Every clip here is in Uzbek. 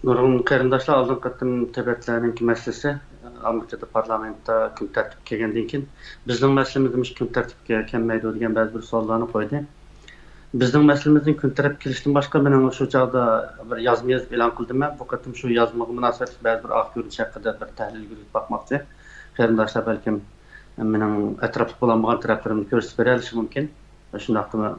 Nurg'un qarindoshlar oldin qatim Tibetlarning masalasi Amerikada parlamentda kun tartibga kelgandan keyin bizning masalamizimiz kun tartibga kelmaydi degan ba'zi bir savollarni qo'ydi. Bizning masalamizning kun tartibga kelishdan boshqa men shu chog'da bir yozma yozib e'lon qildim. Bu qatim shu yozmaga munosabatli ba'zi bir oq ko'rinish haqida bir tahlil yuritib bakmoqchi. Qarindoshlar balkim mening atrofda bo'lgan taraflarimni ko'rsatib berishi mumkin. Shundaqmi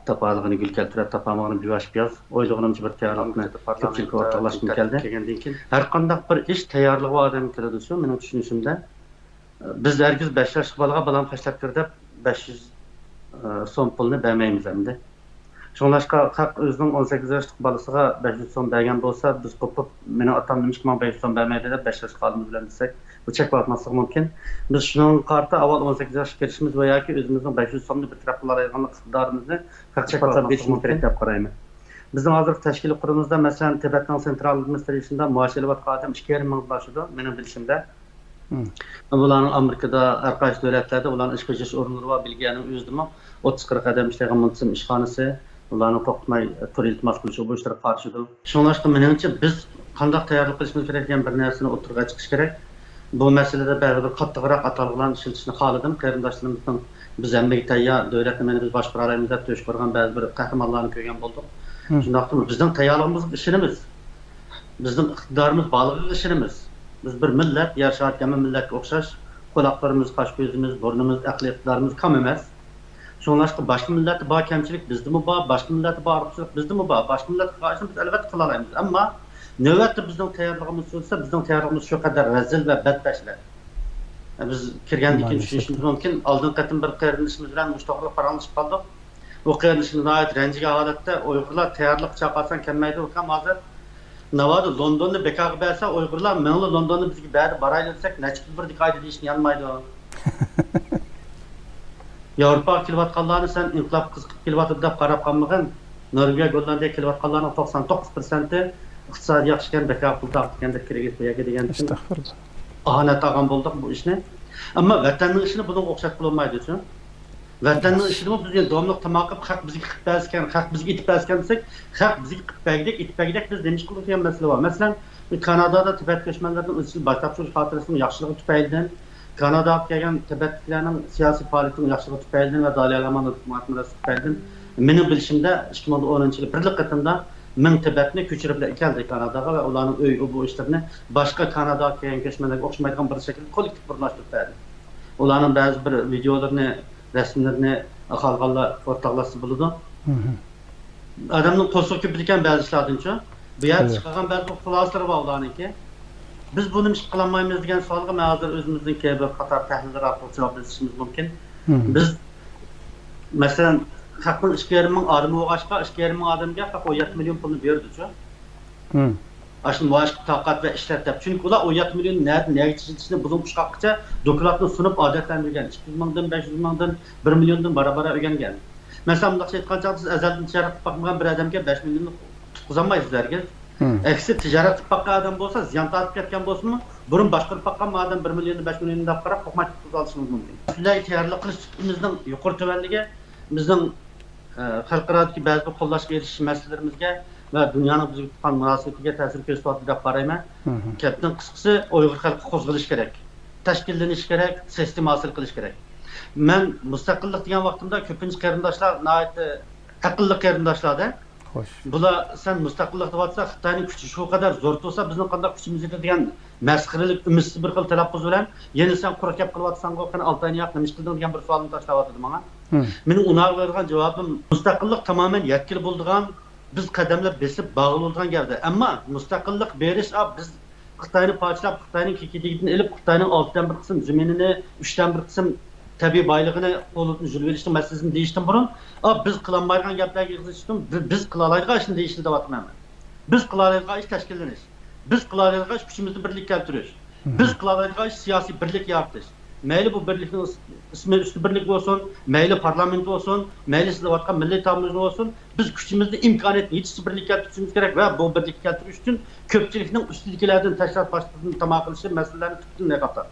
tapalığını gül keltirib, tapamağını büvaş biyaz, oyluğunumcu bir tayarlıqını köpçülük ortaqlaşkın keldi. Her qandaq bir iş tayarlığı adam keledi şu, benim düşünüşümde. Biz herkes 5 yaşlı balığa balam kaçlap kirdi, 500 son pulunu vermeyimiz hem de. Şunlaşqa haq özünün 18 yaşlıq balısıga 500 son bergen bolsa, biz kopup, meni atam demiş ki, 500 son vermeydi de 5 yaşlı qalımız bilen desek, bu çek bakması mümkün. Biz şunun kartı aval 18 yaş gelişimiz veya ki özümüzün 500 sonlu bir taraflar ayırganlık iqtidarımızı çek bakması mümkün dep qarayman. Bizim hazır təşkili kurumuzda mesela Tibet'in Sentral Administration'da muaşeli vat qadim 2,5 ming başıdı benim bilişimde. Bularning Amerikada har qaysi davlatlarda ularning ish bajarış o'rinlari va bilganim o'zdim 30-40 adam ishlagan muntim ishxonasi ularni to'xtamay tur iltimos qilish bu ishlar qarshidir. Shunlashqa menimcha biz qanday tayyorlik qilishimiz kerak degan bir narsani o'tirg'a chiqish kerak. Bu masalada ba'zi bir qattiqroq atalg'ularni ishlatishni xohladim. Qarindoshlarimizning biz hammaga tayyor davlatni meni biz boshqara olamiz deb to'sh ko'rgan ba'zi bir qahramonlarni ko'rgan bo'ldik. Shundaqmi bizning tayyorligimiz ishimiz, bizning iqtidorimiz bog'liq ishimiz. Biz bir millat, yaşarken milletga o'xshash, quloqlarimiz, qosh ko'zimiz, burnimiz, aqli iqtidorimiz kam emas. Shunlashqa boshqa millatda bor kamchilik bizdimi bor, boshqa millatda bor ortiqchilik bizdimi bor, boshqa millatga qarshi biz albatta qila olamiz. Ammo navbatda bizning tayyorligimiz bo'lsa, bizning tayyorligimiz shu qadar razil va badbashlar. Biz kirgandan keyin tushunishimiz mumkin. Oldin qatim bir qarindoshimiz bilan mushtoqlik paranlashib qoldik. U qarindoshimiz nihoyat ranjigan holatda Uyg'urlar tayyorlik chaqarsan kelmaydi, ukam hozir Navadı London'da bekar berse Uygurlar menli London'da bizgi beri barayla desek neçik bir dikaydı deyişini yanmaydı o. Avrupa kilovatkallarını sen inqilab kızıqıp kilovatı dep qarab qalmagın. Norvegiya Gollandiya kilovatkallarının 99%'i iqtisadi yaxşıken bekar pul taqtıkende kirgit boyaga degan. Estağfurullah. Ahanat algan bolduq bu işni. Amma vatanning işini bunun oqshat qilolmaydi şu. Vatanning ishini biz davomli tamaqib haq bizga qilib bergan, haq bizga itib bergan desek, haq bizga qilib bergidek biz demiş qilgan masala bor. Masalan, Kanadada Tibet göçmenlerinin o'ziga başlapçı xotirasining yaxshiligi tufaylidan, Kanadaga kelgan Tibetliklarning siyosiy faoliyatining yaxshiligi tufaylidan va Dalai Lama'ning hukumatini tufaylidan meni bilishimda 2010-yil birlik qatimda ming Tibetni ko'chirib keldi Kanadaga va ularning uy bu ishlarini boshqa Kanadaga kelgan göçmenlarga o'xshamaydigan bir shaklda kollektiv birlashtirib berdi. Ularning ba'zi bir videolarini resimlerini xalqlar ortaqlashsa bo'ladi. Adamning qo'shiq ko'p ekan ba'zi ishlardan chu. Bu yerda chiqqan ba'zi xulosalari bor ularniki. Biz buni ish qilolmaymiz degan savolga men hozir o'zimizniki bir qator tahlillar orqali javob berishimiz mumkin. Biz masalan haqning 2,5 ming odami o'g'ashqa 2,5 ming odamga haq 17 million pulni berdi-chu. Aslında maaş takat ve işletip. Çünkü ular 17 milyon neye çizgisini bulun kuşakça dokülatını sunup adetlendirgen. 200 mingdan 500 mingdan 1 milyondan bara öğrengen. Mesela bundak şey etkanca siz ezelden ticaret bakmayan bir adamga 5 milyonluk tutquzanmayız derken. Eksi ticaret bakkan adam bolsa ziyan tatip ketken bolsun mu? Burun başqarıp bakkan adam 1 milyonu 5 milyonu da qarab kokmay tutquzalışımız mümkün. Sizler tayyorlik qilishimizning yuqori tuvanligi bizning xalqarodagi ba'zi bir qo'llashga erishish masalalarimizga va dunyoning bizga tutgan munosabatiga ta'sir ko'rsatyapti deb qarayman. Gapning qisqasi Uyg'ur xalqi qo'zg'alish kerak, tashkillanish kerak, sistema hosil qilish kerak. Men mustaqillik degan vaqtimda ko'pincha qarindoshlar nihoyat aqlli qarindoshlarda bular sen mustaqillik deyapsa Xitoyning kuchi shu qadar zo'r bo'lsa bizning qanday kuchimiz yetadi degan masxiralik umidsiz bir xil talaffuz bilan yana sen qurakap qilyapsan qani 6 oyni nima qilding degan bir savolni tashlayapti menga. Mening unaqa bergan javobim mustaqillik tamoman yetkili bo'ldigan biz qadamlar besib bağlıldığan geldi. Ama müstakillik beriş biz Xitoyni parçalab, Xitoyning kekidigini ilib, Xitoyning 6dan bir qism zaminini, 3dan bir qism tabiiy boyligini qo'ldan yuzib berishni masalasini deyishdan burun, biz qilolmaydigan gaplarga yig'ilishdim, biz qila oladigan ishni deyishni deyapman. Biz qila oladigan ish tashkillanish. Biz qila oladigan ish kuchimizni birlik keltirish. Biz qila oladigan ish siyosiy birlik yaratish. Mayli bu birlikning ismi üstü birlik olsun, mayli parlament olsun, mayli sizlayotgan milliy ta'minot olsun, biz kuchimizni imkoniyatni yetishib birlik keltirishimiz kerak va bu birlik keltirish uchun ko'pchilikning ustunliklaridan tashlab boshqasini tamom qilishi masalalarni tutun ne qatar.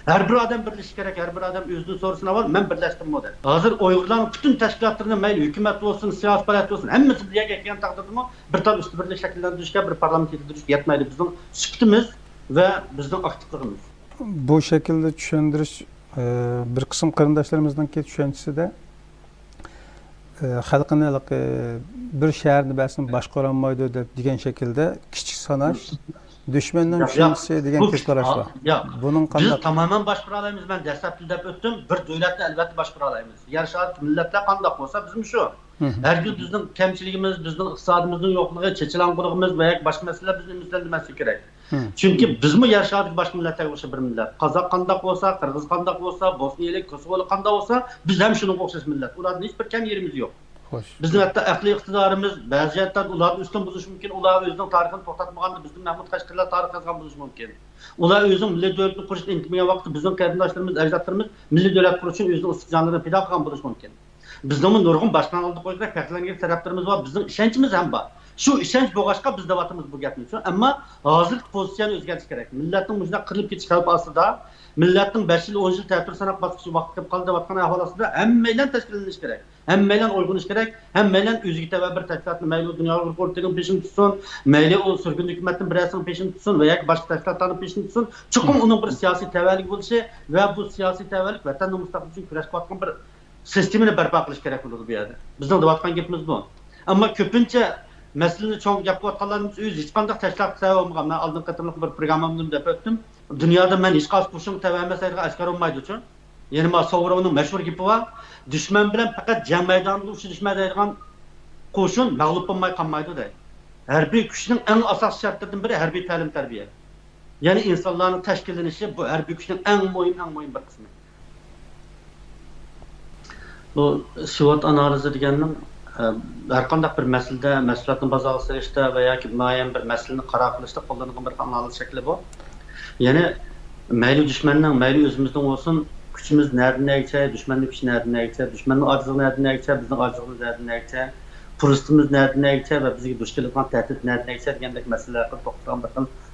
Her bir adam birleşik gerek, her bir adam özünü sorusuna var, ben birleştim model. Hazır Uygurların bütün teşkilatlarının meyli, hükümet olsun, siyasi parti olsun, hemmesi bir yere gelgen takdirde mi, bir tabi üstü birlik şekillendirişke, bir parlament yetildiriş yetmeydi bizim süktümüz ve bizim aktifliğimiz. Bu şekilde düşündürüş bir kısım kırındaşlarımızdan düşüncesi de halkını bir şehirni belki başkaranmaydı degan şekilde küçük sanaş düşmanın düşüncesi degan kez qarash var. Bunun biz tamamen başkara alayımız. Ben destekli dep öttüm. Bir devletni elbette başkara alayımız. Yarışar milletler qandaq bolsa bizim şu. Her gün bizim kemçiligimiz, bizim iqtisadımızın yokluğu, çeçilangılığımız veya başka meseleler bizim üstlenmesi gerek. Çünkü biz mi yarışardık başka milletlerle o'xshab bir millet. Kazak qandaq bolsa, Qirg'iz qandaq bolsa, Bosniyalik, Kosovolu qandaq bolsa, biz hem şunun o'xshash millet. Ulardan hiç bir kam yerimiz yok. Bizim hatta aqliy iqtidorimiz ba'zi jihatdan ularni ustun buzishi mumkin. Ular o'zining tarixini to'xtatmaganda bizning Mahmud Qashqarlar tarix yozgan bo'lishi mumkin. Ular o'zining milliy davlatni qurishga intilmagan vaqtda bizning qarindoshlarimiz, ajdodlarimiz milliy davlat qurish uchun o'zining istiqbolini pido qilgan bo'lishi mumkin. Bizning nurg'un boshdan oldi qo'ygan farqlangan taraflarimiz bor, bizning ishonchimiz ham bor. Shu ishonch bo'lg'achqa biz deyapmiz bu gapni. Ammo hozirgi pozitsiyani o'zgartirish kerak. Millatning mujda qirilib ketish xavfi ostida, millatning 5 yil 10 yil ta'til sanab bosqichi vaqt kelib qoldi deyotgan ahvol ostida hammaylar tashkillanish kerak. Hammaylar uyg'unish kerak. Hammaylar o'ziga tava bir tashkilotni mayli dunyo o'rtagan peşin tutsin, mayli o surgun hukumatning birasini peşin tutsin va yoki boshqa tashkilotlarni peşin tutsin. Chuqur uning bir siyosiy tavallik bo'lishi va bu siyosiy tavallik vatanning mustaqilligi uchun kurash qilayotgan bir sistemini barpo qilish kerak bo'ladi bu yerda. Bizning deyotgan gapimiz bu. Ammo ko'pincha masalani cho'ng gap qilayotganlarimiz o'zi hech qanday tashlab tava olmagan. Men oldin qatorliq bir programmamda deb o'tdim. Dunyoda men hech qaysi qo'shin tava emasligiga oshkor bo'lmaydi uchun. Yani Masovrovning mashhur gapi bor. Düşman bilan faqat jang maydonida uchrashmaydigan qo'shin mag'lub bo'lmay qolmaydi deydi. Harbiy kuchning eng asosiy shartlaridan biri harbiy ta'lim tarbiya. Ya'ni insonlarning tashkillanishi bu harbiy kuchning eng muhim bir qismi. Bu SWOT analizi deganning har qanday bir masalada, mas'uliyatni bazaga solishda va yoki muayyan bir masalani qaror qilishda qo'llanilgan bir analiz shakli bu. Ya'ni mayli dushmanning, mayli o'zimizning olsun gücümüz nereden neyse, düşmanın gücü nereden neyse, düşmanın acılığı nereden neyse, bizim acılığımız nereden neyse, turistimiz nereden neyse ve bizi duş kılıkan tehdit nereden neyse diyendeki meseleler toplayan bir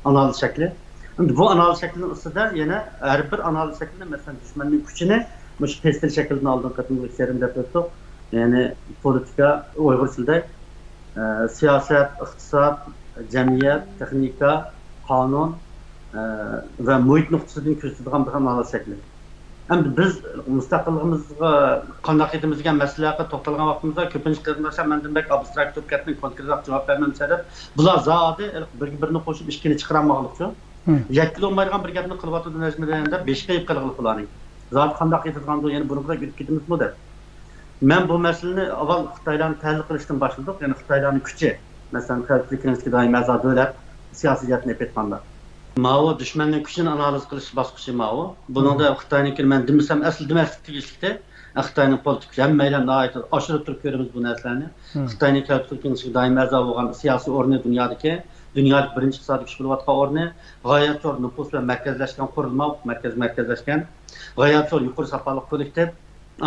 analiz şekli. Şimdi bu analiz şeklinin ısıda yine her bir analiz şeklinde mesela düşmanın gücünü bu pestil şeklinde aldığım katılımı isterim yapıyorduk. Yani politika, Uygur dilde siyaset, iktisat, cemiyet, teknika, kanun ve muhit noktasından küstüdüğün bir analiz şekli. Hem biz müstakilligimizga qanday etimizga masalaga to'xtalgan vaqtimizda ko'pincha qarindoshlar mendan bek abstrakt bo'lib ketdi, konkret javob bermam sabab bular zodi bir-birini qo'shib ishkini chiqarmoqlik uchun yakil olmaydigan bir gapni qilyotdi najmidanda 5 qayib qilib ularning zodi qanday etadigan yana buni bilan yurib ketimizmi deb men bu masalani avval Xitoylarni tahlil qilishdan boshladik, ya'ni Xitoylarning kuchi masalan Xavfsizlik kengashiga doim a'zo davlat siyosatini aytganda Mao düşmanın gücünü analiz qilish bosqichi Mao. Buningda Xitoyning men demasam asl demaslik tegishlikda Xitoyning politik hammaylar nihoyat oshirib turib ko'ramiz bu narsalarni. Xitoyning Xavfsizlik kengashiga doim a'zo bo'lgan siyosiy o'rni dunyodagi birinchi iqtisodiy kuch bo'layotgan o'rni, g'oyat zo'r nüfus bilan markazlashgan qurilma, markazlashgan, g'oyat zo'r yuqori safoli kollektiv,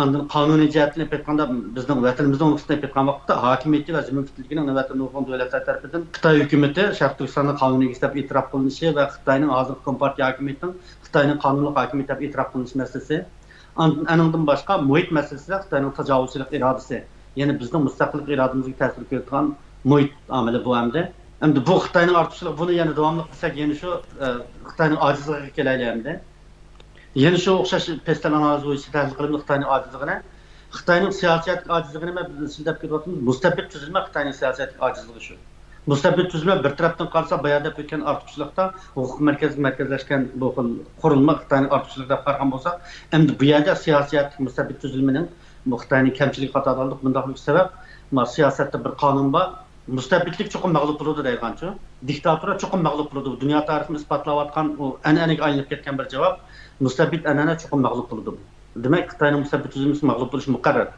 andın qonuniy jihatdan aytganda bizning vatanimizning nuqtasidan aytgan vaqtda hokimiyati va ziminligining navbatda nurg'un davlatlar tomonidan Xitoy hukumati Sharq Turkistonning qonuniy deb e'tirof qilinishi va Xitoyning hozirgi kompartiya hukumatining Xitoyning qonuniy hokimiyat deb e'tirof qilinish masalasi, aningdan boshqa muhit masalasi, Xitoyning tajovuzchilik irodasi, ya'ni bizning mustaqillik irodamizga ta'sir ko'rsatgan muhit omili bu hamda. Endi bu Xitoyning ortiqchiligi buni yana davomli qilsak, yana shu Xitoyning ojizligiga kelaylik hamda. Yeni şu o'xshash pestel analiz bo'yicha tahlil qilib Xitoyning ojizligini, Xitoyning siyosiy ojizligini men sizlab ketyapmiz. Mustabid tuzilma Xitoyning siyosiy ojizligi shu. Mustabid tuzilma bir tarafdan qarasa bayonda o'tgan ortiqchilikda huquq markazlashgan bu xil qurilma Xitoyning ortiqchiligidan farqan bo'lsa, endi bu yerda siyosiyat mustabid tuzilmaning bu Xitoyning kamchiligi qatorliq bundaqlik sabab, siyosatda bir qonun bor. Mustabidlik cho'qim mag'lub bo'ladi deygancha, diktatura cho'qim mag'lub bo'ladi. Dunyo tarixini isbotlayotgan u an'anaga aylanib ketgan bir javob. Mustabid an'ana cho'qim mag'lub bo'ladi. Demak, Xitoyning mustabid tuzilmasi mag'lub bo'lishi muqarrar.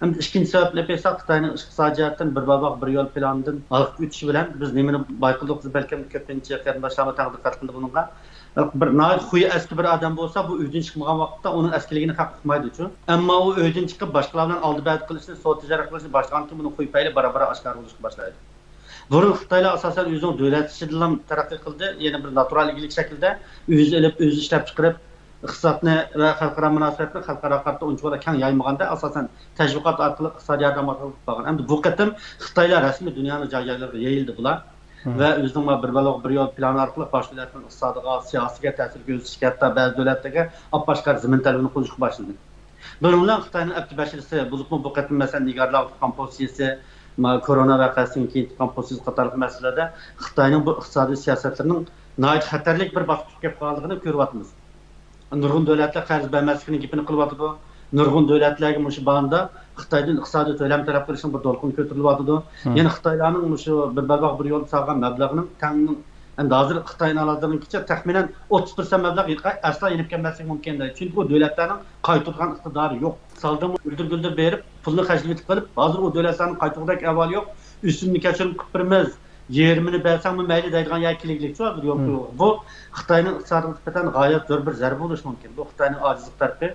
Endi ikkinchi sabablar esa Xitoyning iqtisodiyotdan bir baboq bir yo'l planidan olib o'tishi bilan biz nimani bayqildik, balkim ko'pincha qarindoshlarga taqdir qildi bunga. Bir xuyi eski bir adam bo'lsa, bu uydan chiqmagan vaqtda uning eskiligini haq qilmaydi uchun. Ammo u uydan chiqib boshqalar bilan oldi-bad qilishni, so'z tijorat qilishni boshlagan kim buni xuyi payli barobar oshkor bo'lishga boshlaydi. Burun Xitoylar asosan o'zining davlat ichidan taraqqiy qildi, yana bir natural egilik shaklida o'zi olib, o'zi ishlab chiqarib iqtisodni va xalqaro munosabatni xalqaro qarta uncha keng yaymaganda asosan tashviqot orqali iqtisodiy yordam orqali qilgan. Endi bu qatim Xitoylar rasmiy dunyoning joy-joylariga yayildi bular. Ve özünün bir yol planı arkalık baş devletinin iqtisadiga, siyasiga ta'sir ko'rsatishga, hatto ba'zi davlatlarga appaşkar zimin talabini qo'yishga boshladi. Bunun bilan Xitoyning iqtibashirisi bulutmu bu qatim masalan nigarlar tutgan pozitsiyasi, korona vaqasidan keyin tutgan pozitsiyasi qatorliq masalalarda Xitoyning bu iqtisodiy siyosatlarining nihoyat xatarlik bir bosqichga kelib qolganligini ko'ryapmiz. Nurg'un davlatlar qarz bermaslikni gapini qilyapti. Nurg'un davlatlarga mush banda Xitoydan iqtisodiy to'lam talab qilishning bir to'lqin ko'tarilyapti. Ya'ni Xitoylarning mush bir barvaq bir yo'l solgan mablag'ning tangning endi hozir Xitoyning aladirikicha taxminan 30% mablag' asla yenib kelmasligi mumkin deydi. Chunki bu davlatlarning qaytargan iqtidori yo'q. Saldim guldir berib, pulni xarjlayib qilib, hozir u davlatlarning qaytargan avval yo'q. Üstünlük keçirib qilib yerimini bersam mayli deydigan yakililik yo'q. Bu Xitoyning iqtisodiy nisbatan g'oyat zo'r bir zarba bo'lishi mumkin. Bu Xitoyning ojizlik tarafi.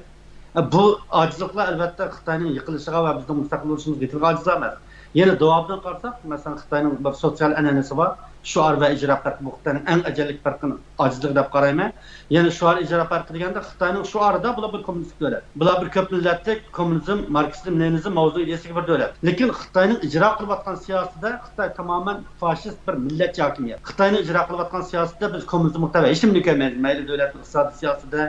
Bu ojizliklar albatta Xitoyning yiqilishiga va bizning mustaqil bo'lishimizga yetilgan ojizlar emas. Yana davomdan qarasak, masalan Xitoyning bir sotsial an'anasi bor. Shuar va ijro farqi bu Xitoyning eng ajallik farqini ojizlik deb qarayman. Yana shuar ijro farqi deganda Xitoyning shuarida bular bir kommunistik davlat. Bular bir ko'p millatlik kommunizm, marksizm, leninizm mavzu ideyasiga bir davlat. Lekin Xitoyning ijro qilayotgan siyosatida Xitoy tamoman faşist bir millatchi hokimiyat. Xitoyning ijro qilayotgan siyosatida biz kommunizm muhtava hech nimani ko'rmaymiz. Mayli davlatning iqtisodiy siyosatida,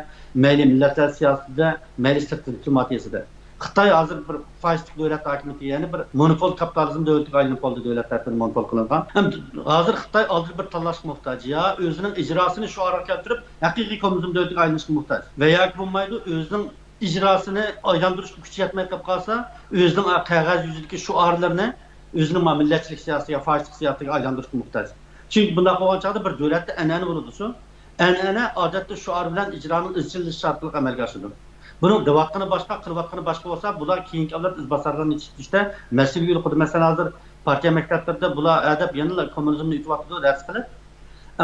mayli millatlar siyosatida, mayli sirtqi diplomatiyasida. Xitoy hozir bir faşistik davlat hokimiyati, ya'ni bir monopol kapitalizm davlatiga aylanib qoldi, davlat tarafidan monopol qilingan. Hozir Xitoy oldi bir tanlashga muhtoj. Ya o'zining ijrosini shu orqa keltirib, haqiqiy kommunizm davlatiga aylanishga muhtoj. Va yoki bo'lmaydi, o'zining ijrosini aylantirishga kuchi yetmay qolib qolsa, o'zining qog'oz yuzidagi shuarlarni o'zining millatchilik siyosatiga, faşistik siyosatiga aylantirishga muhtoj. Chunki bunday qilgan chog'da bir davlatda an'ana bo'ladi shu. An'ana odatda shuar bilan ijroning izchillishi orqali amalga oshadi. Bunun devatqını başka, kılvatqını başka olsa, bular keyinki avlat izbasarlarını yetiştirishda mas'ul yo'l qo'ydi. Masalan, hozir partiya maktablarida bular adab yana kommunizmni yutyapti deb qilib,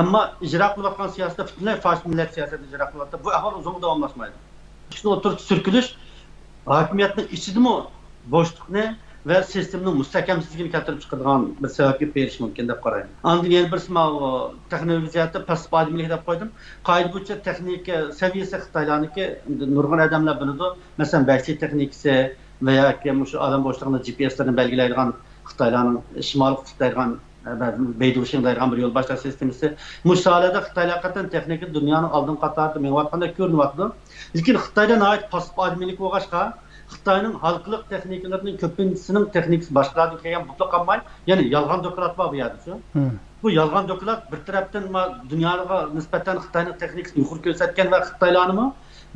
ammo ijro qilayotgan siyosatda butunlay faşist millat siyosati ijro qilyapti. Bu ahvol uzun davomlashmaydi. Shuni o'tirib surkilish hokimiyatning ichidimi bo'shliqni ve sistemning mustahkamsizligini keltirib chiqadigan bir sababga berish mumkin deb qarayman. Andin yana bir texnologiyada pasif odimlik deb qo'ydim. Qoida bo'yicha texnika saviyasi Xitoylarniki nurg'un odamlar biladi. Masalan, Baxshi texnikasi va yoki shu odam bo'shlig'ini GPS'larni belgilaydigan Xitoylarning shimoliy qutbdaydigan Beyduşing deydigan bir yo'l boshlash sistemasi. Musolada Xitoylar qatan texnika dunyoning oldin qatorida menayotganda ko'rinyapti. Lekin Xitoyda nihoyat pasif odimlik bo'lg'achqa Xitoyning xalqliq texnikalarining ko'pinchisining texnikasi boshqalardan kelgan mutlaq qolmay, ya'ni yolg'on doklad bor bu yerda shu. Bu yolg'on doklad bir tarafdan dunyoga nisbatan Xitoyning texnikasini yuqori ko'rsatgan va Xitoylarni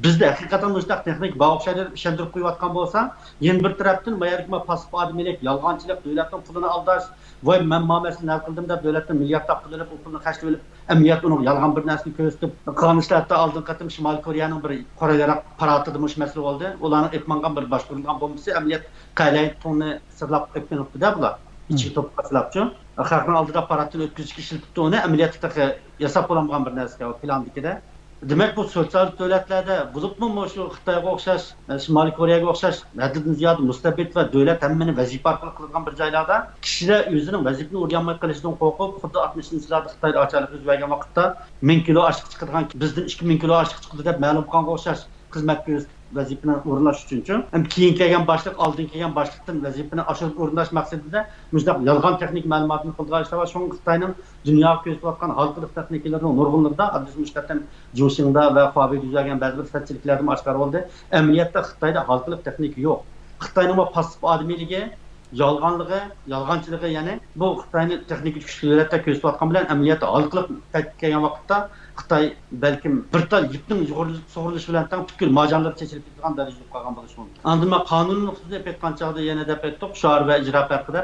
bizda haqiqatan mushtaq texnik bo'g'ishlarni ishontirib qo'yayotgan bo'lsa, yana bir tarafdan mayarikma pasif odimlik, yolg'onchilik, davlatning pulini aldash, voy men ma'masini nal qildim deb davlatdan milliardlab pulini u pulni xarjlab olib, amniyat uni yolg'on bir narsani ko'rsatib, qonunchilarda oldin qatim Shimoliy Koreyaning bir qorayaroq paratida mush masala bo'ldi. Ularning etmangan bir boshqarilgan bombasi amniyat qalay tonni sirlab qo'yibdi bular. İçki top qatlabchi. Xalqning oldida paratni o'tkazishga ishlatibdi uni amaliyotda yasab qo'yilgan bir narsa plandikida. Demek bu sosyal devletlerde bulupmu şu Xitoyga o'xshash, Shimoliy Koreyaga o'xshash haddidan ziyod mustabid va davlat hammani vazifa orqali qilgan bir joylarda kishilar o'zining vazifasini o'rganmay qolishidan qo'rqib, xuddi 60-yillarda Xitoyda ochalik yuz bergan vaqtda 1000 kilo oshliq chiqadigan, bizdan 2000 kilo oshliq chiqdi deb ma'lum qilganga o'xshash xizmat ko'rsatib vazifani o'rinlash uchun ham keyin kelgan boshliq oldin kelgan boshliqdan vazifani oshirib o'rinlash maqsadida mustaq yolg'on texnik ma'lumotni qo'lga ishlar va shu Xitoyning dunyoga ko'rsatayotgan xalqlik texnikalarining nurg'unlarida aziz mushtatdan Jushingda va Huawei'da yuzagan ba'zi bir sirtchiliklarni oshkor bo'ldi. Amaliyotda Xitoyda xalqlik texnika yo'q. Xitoyning bu pasif odimligi, yolg'onchiligi, ya'ni bu Xitoyning texnik kuchli davlatda ko'rsatayotgan bilan amaliyotda xalqlik kelgan vaqtda Xitoy balkim bir tal yipning sug'urilishi bilan tang butkul mojarlar chechilib ketgan darajaga qolgan bo'lishi mumkin. Andima qonun nuqtasida aytgan chog'da yana deb aytdik, shuar va ijro farqida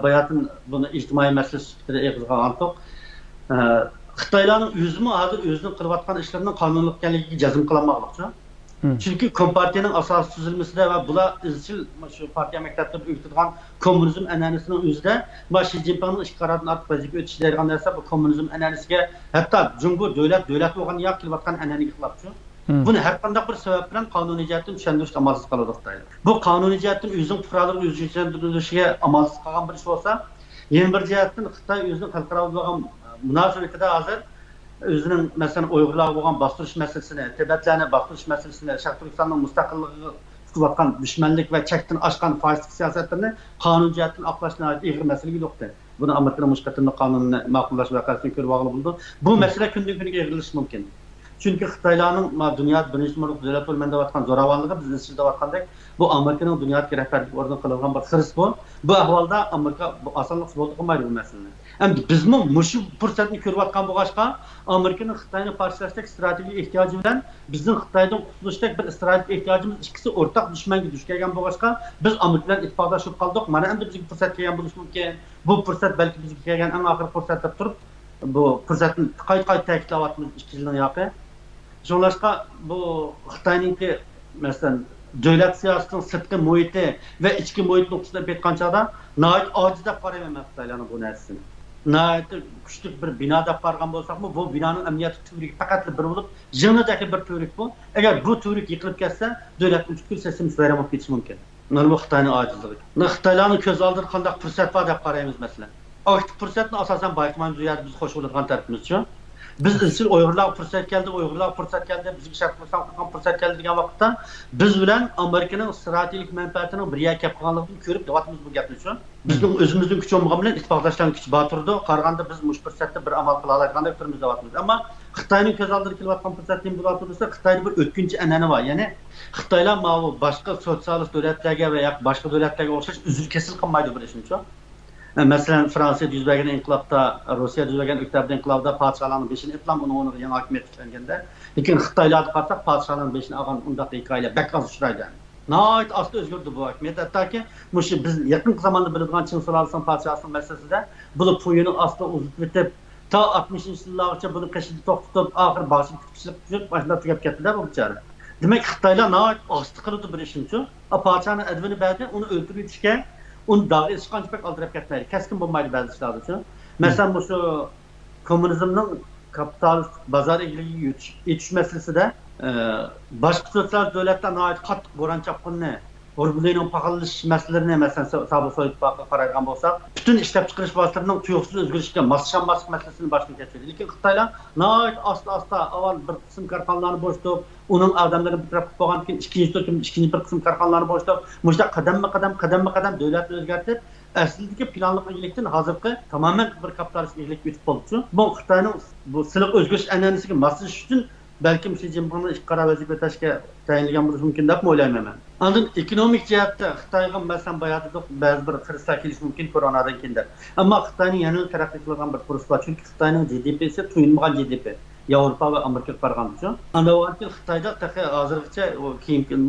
bayotin buni ijtimoiy masala sifatida eg'izga oldik. Xitoylarning o'zimi hozir o'zining qilayotgan ishlarining qonunlik ekanligiga jazm qilmoqchi. Chunki kompartiyaning asosiy tuzilmasida va bular izchil shu partiya maktablarida o'qitilgan kommunizm an'anasining o'zida va Shi Jinpingning ishqorotini ortiq vazifa o'tish degan narsa bu kommunizm an'anasiga hatto Jumhur davlat bo'lgan yo'q kelayotgan an'anaga xilofchi. Buni har qanday bir sabab bilan qonuniy jihatdan tushundirish amalsiz qoladi Xitoyda. Bu qonuniy jihatdan o'zining fuqarolariga o'zi tushuntirishiga amalsiz qolgan bir ish bo'lsa, yana bir jihatdan Xitoy o'zining xalqaro bo'lgan munosabatida hozir özünün mesela Uygurlar bo'lgan bastırış meselesini, Tibetlarni bastırış meselesini, Şarq Türkistanning mustaqilligiga tutayotgan düşmanlik ve çektin aşkan faizlik siyasetlerini kanun cihetini aqlashni ig'ir mesele yo'qdi. Buni Amerika'nın muşqatinli qonunini ma'qullash vaqasini ko'rib olib bo'ldi. Bu mesele kundan kunga ig'irlishi mumkin. Çünkü Xitoylarning dünyada birinchi bo'lib davlat o'lmanda vatgan zo'ravonligi biz ichida vatgandek bu Amerika'nın dünyada rehberlik o'rni qilingan bir xiris bu. Bu ahvolda Amerika bu osonlik bo'ldi qilmaydi bu masalani. Endi bizmi mushu fursatni ko'rayotgan bo'lg'achqa Amerika'nın Xitoyni parchalashdak strategik ehtiyoji bilan bizning Xitoydan qutulishdek bir strategik ehtiyojimiz ikkisi o'rtaq dushmanga duch kelgan bo'lg'achqa biz Amerika bilan ittifoqlashib qoldik. Mana endi bizga fursat kelgan bo'lishi mumkin. Bu fursat balki bizga kelgan eng oxirgi fursat deb turib bu fursatni qayta ta'kidlayapmiz 2 yildan yoqi. Şunlaşqa bu Xitoyninki masalan davlat siyosatining sirtqi muhiti va ichki muhit nuqtasida aytgan chog'da nihoyat ojiz deb qarayman Xitoylarning bu narsasini. Nihoyat kuchli bir bino deb qargan bo'lsakmi, bu binoning amniyat turiga faqat bir bo'lib, jinidagi bir turik bu. Agar bu turik yiqilib ketsa, davlatning butkul sistemasi vayron bo'lib ketishi mumkin. Mana bu Xitoyning ojizligi. Xitoylarning ko'z oldida qanday fursat bor deb qaraymiz masalan. Aktiv fursatni asosan bayqamaymiz, u yerda biz qo'shib oladigan tarafimizchi. Biz için Uygurlar fırsat geldi, bizga Şarq Türkistan fırsat geldi degan vaqtda biz bilan Amerika'nın stratejik menfaatini bir yerga kelib qolganligini ko'rib deyapmiz bu gapni uchun. Bizning o'zimizning kuch bo'lmagani bilan ittifoqlashgan kuch bor turdi. Qaraganda biz mush fursatda bir amal qila oladigan turimiz deyapmiz. Ammo Xitoyning ko'z oldida kelayotgan fursatning bu tursa Xitoyda bir o'tkinchi an'ana bor. Ya'ni Xitoylar mana boshqa sotsialist davlatlarga va boshqa davlatlarga o'xshash uzil kesil qilmaydi bir ishni uchun. Mesela Fransa'da yüz vergen inkılapta, Rusya'da yüz vergen öktebde inkılapta padişahların beşini etlam onu yeni hakimiyet tükengende. Lakin Xitoylarda qarsak padişahların beşini algan undaq hikayeler bek az uçraydı. Nəhayət aslı özgürdü bu hakimiyet. Hatta ki biz yakın zamanda bildiğin Çin Sultanı padişahının meselesinde bunu puyunu aslı uzatıp ta 60. yıllarca bunu kaşıdı toxtutup ahir başını kişilik düşüp başında tükep kettiler bu biçare. Demek Xitoylar nəhayət aslı qılıdı bir işin üçün. Padişahının edvini bədi onu öldürüp düşken onu dağı işğal pek aldırıp ketmeydi. Keskin bulmaydı bazı işler için. Mesela bu şu komünizmnin kapitalist bazar ilgili yetiş meselesi de başka sosyal devletler ait kat boran çapkınlığı, Orbulayının pahalılış meselelerini mesela Sabah Sovyet Ittifaqı qaraygan bolsak, bütün işlep çıkarış vasıtalarının tuyuqsuz özgürlükle maslaşanmaslık meselesini başını geçirdi. Lakin Xitoylar nəhayət asta avval bir kısım karxanalarını boşdup, onun adamlarını bitirip boğan için ikinci bir kısım karxanalarını boşdup, muşda kadem devletini özgertip, əslindəki planlıq iyilikdən hazırki tamamen bir kapitalist iyilik ötüp oldu. Bu Xitoyning bu sılık özgürlük ənənəsiga maslaşış üçün belki Xi Jinping'in işqara vazife taşıya tayinlagan bo'lishi mumkin deb o'ylayman. Ondan ekonomik jihatda Xitoyga masalan bayada ba'zi bir xiristlar kelishi mumkin koronadan keyin. Ammo Xitoyning yana taraqqiy qilgan bir fursat bor, chunki Xitoyning GDP'si to'yinmagan GDP. Yevropa ve Amerika'ya qaraganda uchun. Anda o vakit Xitoyda hozirgacha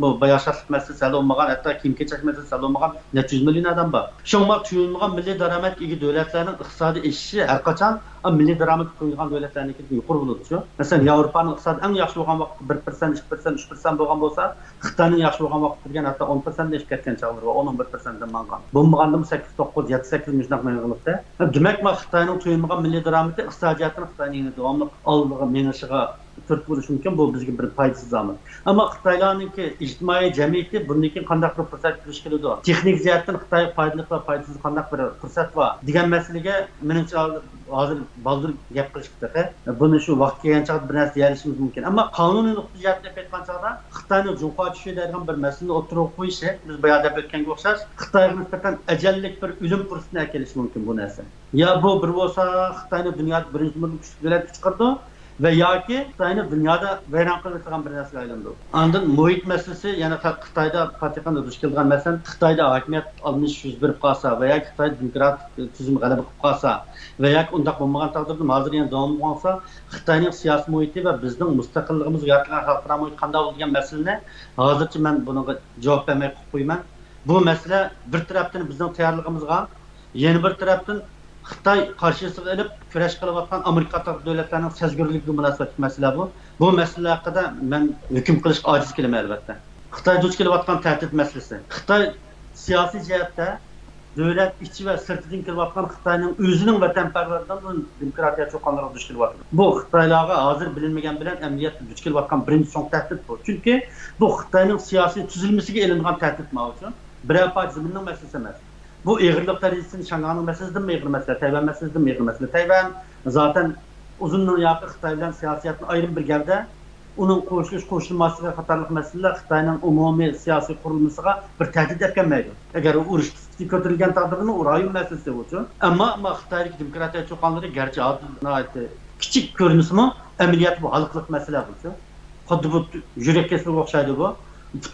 bu bayashaqlik masalasi olmagan, hatto kiyim-kechak masalasi olmagan 400 million odam bor. Shunga to'yinmagan milliy daromad ega davlatlarning iqtisodiy eshishi har qachon milliy daromad qo'ygan davlatlarniki yuqori bo'ladi. Masalan, Yevropaning iqtisodi eng yaxshi bo'lgan vaqt 1%, 2%, 3% bo'lgan bo'lsa, Xitoyning yaxshi bo'lgan vaqt turgan hatto 10% da ishib ketgan chog'lar va 11% dan mangan. Bo'lmaganda 8, 9, 7, 8 million qilibdi. Demak, Xitoyning to'yinmagan milliy daromadi iqtisodiyotini Xitoyning davomli oldiga menişiga turt bo'lishi mumkin. Bu bizga bir foydasiz zamon. Ammo Xitoylarningki ijtimoiy jamiyati bundan keyin qanday bir fursat kirish keladi? Texnik jihatdan Xitoy foydali va foydasiz qanday bir fursat bor degan masalaga menimcha hozir baldir gap qilishdi. Buni shu vaqt kelgan chog'da bir narsa deyishimiz mumkin. Ammo qonuniy nuqtai jihatdan aytgan chog'da Xitoyning junqo tushadigan bir masalani o'tirib qo'yishi biz bayonda o'tganga o'xshash Xitoyga nisbatan ajallik bir o'lim fursatini kelishi mumkin bu narsa. Ya bu bir bo'lsa Xitoyni dunyoda birinchi bo'lib kuchli chiqardi ve yoki Xitoyni dunyoda vayron qiladigan bir narsaga aylandi. Ondan muhit masalasi yana Xitoyda Patikanda duch kelgan masalan Xitoyda hokimiyat olinish yuz berib qolsa va yoki Xitoy demokratik tuzum g'alaba qilib qolsa va yoki undaq bo'lmagan taqdirda hozir yana davom qilsa Xitoyning siyosiy muhiti va bizning mustaqilligimizga yaratgan xalqaro muhit qanday bo'lgan masalani hozircha men bunga javob bermay qo'yman. Bu masala bir tarafdan bizning tayyorligimizga, yana bir tarafdan Xitoy qarshisiga ilib kurash qilayotgan Amerika qator davlatlarning sezgirligiga munosabatli masala bu. Bu masala haqida men hukm qilishga ojiz kelaman albatta. Xitoy duch kelayotgan tahdid masalasi. Xitoy siyosiy jihatda davlat ichi va sirtidan kelayotgan Xitoyning o'zining vatanparvarlaridan demokratiya cho'qonlariga duch kelyapti. Bu Xitoylarga hozir bilinmagan bilan amniyat duch kelayotgan birinchi so'ng tahdid bu. Chunki bu Xitoyning siyosiy tuzilmasiga ilingan tahdid mavjud. Biror payt zaminning masalasi emas. Bu eğrilik derecesini Şangay'ın meselesidir mi eğri mesele, Tayvan meselesidir mi eğri mesele. Tayvan zaten uzundan yakın Xitay'dan siyasiyetini ayrım bir gevde, onun qo'shilmasligi qatorliq masalalar Xitoyning umumiy siyosiy qurilmasiga bir tahdid etganmaydi. Agar urush ko'tarilgan taqdirda u rayon masalasi uchun. Ammo Xitoydagi demokratiya cho'qonlari garchi kichik ko'rinismi, amaliyot bu xalqlik masala bu. Xuddi bu yurak kasaliga o'xshaydi bu.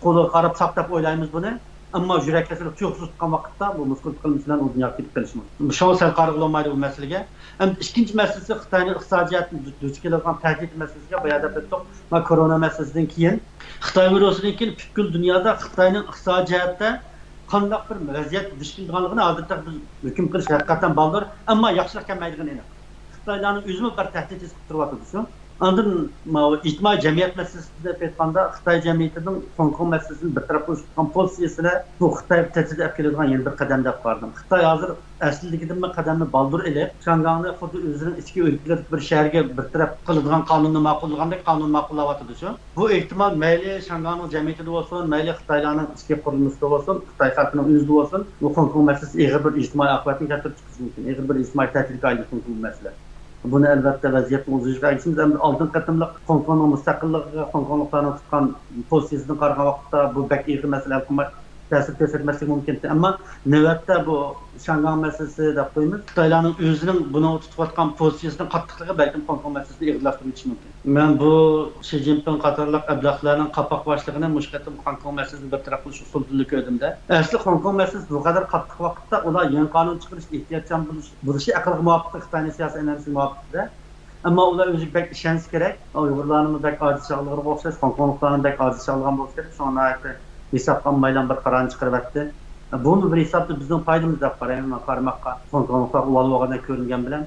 Qo'lga qarab saqlab o'ylaymiz buni. Ammo yurak kasali cho'qsiz tutgan vaqtda bu muskul qilmish bilan u dunyoga ketib qolishi mumkin. Shu sal qarg'ilmaydi bu masalaga. Ham ikkinchi masalasi Xitoyning iqtisodiyotini duch keladigan tahdid masalasiga bu yerda bitdik. Korona masalasidan keyin Xitoy virusidan keyin butkul dunyoda Xitoyning iqtisodiyotda qanday bir vaziyat duch kelganligini odatda biz hukm qilish haqiqatan baldir, ammo yaxshilik kelmaydigini aniq. Xitoylarning o'zimi bir tahdid his qilib turyapti. Ondan ijtimoiy jamiyat masalasida aytganda Xitoy jamiyatining Hong Kong masalasini bir taraf qo'yishgan pozitsiyasida bu Xitoy ta'sir etib keladigan yana bir qadam deb qardim. Xitoy hozir aslidagidan qadamni baldur elib, Shangangni xuddi o'zining ichki o'liklar bir shaharga bir taraf qiladigan qonunni ma'qullagandek qonun ma'qullavyapti shu. Bu ehtimol mayli Shangangning jamiyatida bo'lsin, mayli Xitoylarning ichki qurilmasida bo'lsin, Xitoy xalqining o'zida bo'lsin, bu Hong Kong masalasi ig'ir bir ijtimoiy oqibatni keltirib chiqishi mumkin. Ig'ir bir ijtimoiy ta'sirga aylanishi mumkin bu masala. Buni albatta vaziyatni o'zgarishga aytishimiz ham oldin qatimliq Hong Kongning mustaqilligiga, Hong Kongliklarning tutgan pozitsiyasidan qaragan vaqtda bu bak ig'ir masala ta'sir ko'rsatmasligi mumkin. Ammo navbatda bu Shangang masalasi deb qo'yamiz. Xitoylarning o'zining buni tutayotgan pozitsiyasidan qattiqligi balkim Hong Kong masalasini ig'irlashtirishi mumkin. Men bu Xi Jinping qatorliq ablahlarning qapoq boshlig'ini mushqatim Hong Kong masalasini bir taraf qilish usulini ko'rdimda. Asli Hong Kong masalasi bu qadar qattiq vaqtda ular yangi qonun chiqarish ehtiyotchan bo'lishi aqlga muvofiq, Xitoyning siyosiy an'anasiga muvofiqda. Ammo ular o'ziga bak ishonish kerak. Uyg'urlarning bak ojiz chog'lariga o'xshash, Hong Kongliklarning bak ojiz chog'lariga bo'lsa kerak. Shuna hisob qilmaylan bir qarorni chiqaryapti. Buni bir hisobda bizning foydamiz deb qarayman. Qarmoqqa Hong Kongda uvalvog'ada ko'ringan bilan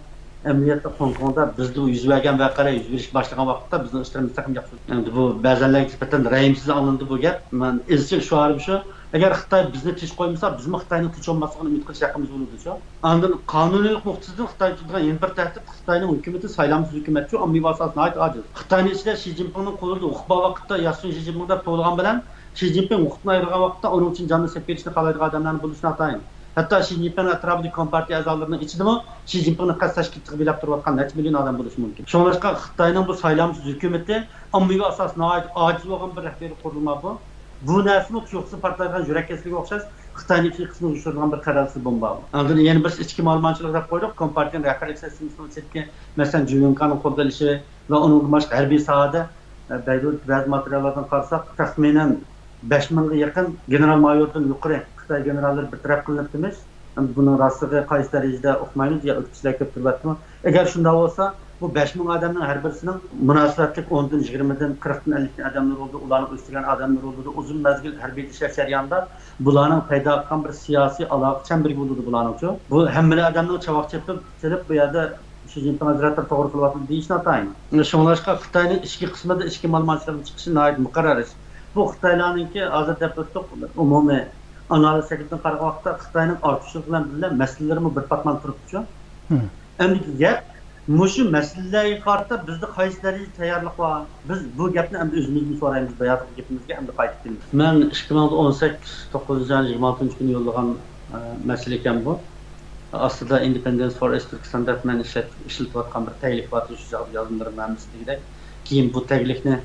amaliyotda Hong Kongda bizda yuz bergan voqealar yuz berish boshlagan vaqtda bizning ishlarimiz ham yaxshi. Endi bu ba'zanlarga nisbatan rayimsiz olindi bu gap. Men izchil shuarim shu. Agar Xitoy bizni tinch qo'ymasa, bizmi Xitoyni tinch olmasligini umid qilish haqimiz bo'ladi shu. Andin qonuniylik nuqtasidan Xitoy turgan yana bir tahdid Xitoyning hukumati saylanmasiz hukumatchi ommaviy asosda ojiz. Xitoyning ichida Xi Jinpingning qo'lida huquq vaqtda Yasun Xi Jinping deb to'lgan bilan Xi Jinping huquqni ayirgan vaqtda onun uchun jonni sep ketishni xohlaydigan odamlarni bo'lishini atayin. Hatto Xi Jinping atrofidagi kompartiya a'zolarining ichidami Xi Jinpingni qasash kitib bilib turayotgan necha million odam bo'lishi mumkin. Shuningdek Xitoyning bu saylanmasiz hukumati ommaviy asosda ojiz bo'lgan bir rahbariy qurilma bu. Bu narsani yo'qsa partlaydigan yurak kasaliga o'xshash Xitoyning ichki qismini ushirgan bir qararsız bomba. Andin yana bir ichki ma'lumotchilik deb qo'ydik. Kompartiyaning rahbariyat sistemasining ichidagi masalan Juyunkanning qo'llanishi va uning boshqa harbiy sohada ba'zi materiallardan qarasak taxminan 5000 ga yaqin general mayordan yuqori Xitoy generallari bir taraf qilinibmiz. Buning rostiga qaysi darajada o'qimaymiz yo o'tkizlar ko'p turibdimi? Agar shunday bo'lsa, bu 5000 odamning har birisining munosabatlik 10 dan 20 dan 40 dan 50 odamlar bo'ldi, ularni o'stigan odamlar bo'ldi. Uzun mazgil harbiy ishlash jarayonida bularning paydo qilgan bir siyosiy aloqa chambiri bo'ldi bularning uchun. Bu hamma odamning chavoq chepib, kelib bu yerda Xi Jinping hazratlar to'g'ri qilyapti deyishni atayin. Shuningdek Xitoyning ichki qismida ichki ma'lumotchilik chiqishi nihoyat muqarrar. Bu Xitoylarningki hozir deb o'tdik umumiy analiz shaklidan qaragan vaqtda Xitoyning ortishuv bilan masalalarimi bir patman turibdi. Endi gap mushu masalalarga qarata bizda qaysi darajada tayyorlik bor? Biz bu gapni endi o'zimizdan so'raymiz, bayaqi gapimizga endi qaytib. Men 2018 9-26 kuni yo'llagan masala ekan bu. Aslida Independence for East Turkiston deb men ishlatayotgan bir taklif bor shu yozimlarimizda. Keyin bu taklifni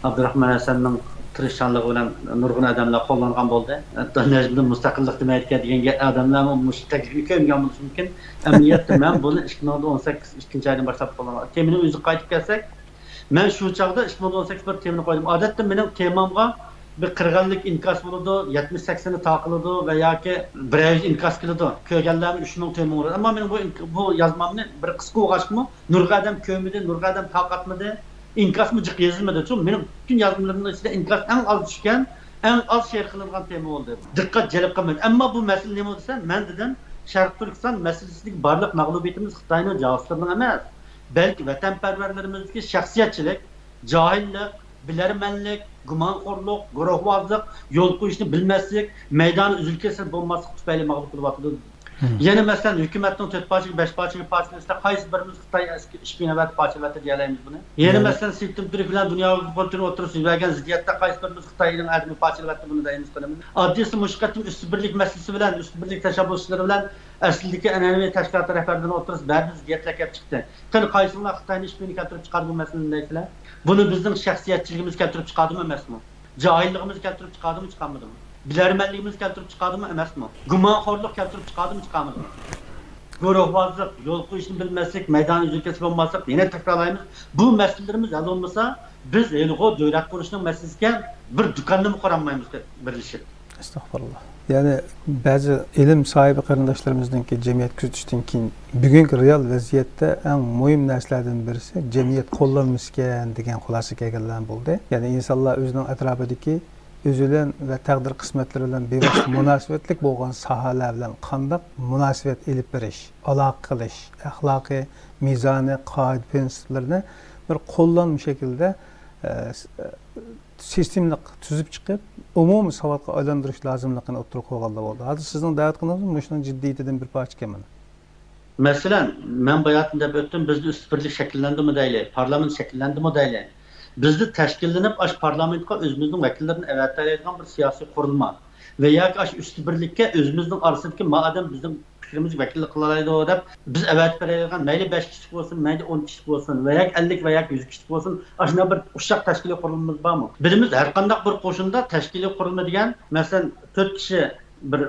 Abdurahmon Hasanning tirishchanligi bilan nurg'un odamlar qo'llangan bo'ldi. Hatto Najmiddin mustaqillik demayotgan degan odamlar mush taklifni ko'rgan bo'lishi mumkin. Amaliyotda men buni 2018 ikkinchi oydan boshlab qo'llaman. Temani o'zi qaytib kelsak, men shu chog'da 2018 bir temani qo'ydim. Odatda mening temamga bir 40lik inkas bo'ladi, 70-80 ni taqiladi va yoki 100 inkas qiladi. Ko'rganlarning 3000 tema bo'ladi. Ammo men bu yozmamni bir qisqa o'qishmi, nurg'a odam ko'midi, nurg'a odam taqatmadi. İnkas mı cık yazılmadı. Çünkü benim bütün yazımlarımın içinde inkas en az düşken, en az şehir kılınan tema oldu. Dikkat celep kalmadı. Ama bu mesele ne oldu sen? Ben dedim, Şarkı Türkistan meselesindeki barlık mağlubiyetimiz Xitoyning cevaplarının emas. Belki vatanperverlerimizdeki şahsiyetçilik, cahillik, bilermenlik, gumanxo'rlik, guruhvozlik, yo'l qo'yishni bilmaslik, maydon uzilkasi bo'lmaslik tufayli mag'lub qilyapti. Yana masalan hukumatning 4 parchaga 5 parchaga parchalashda qaysi birimiz Xitoy ishbinavat parchalatdi deyamiz buni. Yana masalan Siltim Turk bilan dunyoga qo'ltirib o'tirib yurgan ziddiyatda qaysi birimiz Xitoyning admi parchalatdi buni deymiz qilamiz. Oddiysi mushqatning ustibirlik masalasi bilan, ustibirlik tashabbuslari bilan Aslidagi an'anaviy tashkilot rahbarlarining o'tirib ba'zi ziddiyatlar kelib chiqdi. Qani qaysilar Xitoyni ish bilan keltirib chiqardi bu masalani deysizlar? Buni bizning shaxsiyatchiligimiz keltirib chiqadimi emasmi? Jahilligimiz keltirib chiqadimi, chiqarmadimi? Bilarmanligimiz keltirib chiqadimi emasmi? Gumonxo'rlik keltirib chiqadimi, chiqarmadimi? Guruhbozlik, yo'l qo'yishni bilmaslik, maydon yuzikasi bo'lmaslik, yana takrorlaymiz. Bu masalalarimiz hal bo'lmasa, biz elg'o davlat qurishning masalasiga bir do'konni qurolmaymiz birlashib. Estağfurullah. Yani bazı ilim sahibi qarindoshlarimizningki jamiyat kuzatishdan keyin bugungi real vaziyatda eng muhim narsalardan birisi jamiyat qo'llanmasgan degan xulosaga kelganlar bo'ldi. Ya'ni insonlar o'zining atrofidagi o'zi bilan va taqdir qismatlari bilan bevosita munosabatlik bo'lgan sohalar bilan qanday munosabat ilib berish, aloqa qilish, axloqiy mezoni, qoida prinsiplarni bir qo'llanma shaklda sistemlik tuzib chiqib, umumiy savodga aylantirish lozimligini o'tirib qo'yganlar bo'ldi. Hozir sizning da'vat qilingan shuning jiddiyatidan bir parcha kelmadi. Masalan, men bayatında o'tdim, bizda üst birlik shakllandimi deyli, parlament shakllandimi deyli. Bizda tashkillanib, ash parlamentga o'zimizning vakillarini avatlaydigan bir siyosiy qurilma va yoki ash üst birlikka o'zimizning orasidagi ma'adam bizning fikrimiz vakillik qilalaydi deb biz avatib beradigan mayli 5 kishilik bo'lsin, mayli 10 kishilik bo'lsin va yoki 50 va yoki 100 kishilik bo'lsin, ashuna bir ushaq tashkiliy qurilmamiz bormi? Birimiz har qanday bir qo'shinda tashkiliy qurilma degan, masalan, 4 kishi bir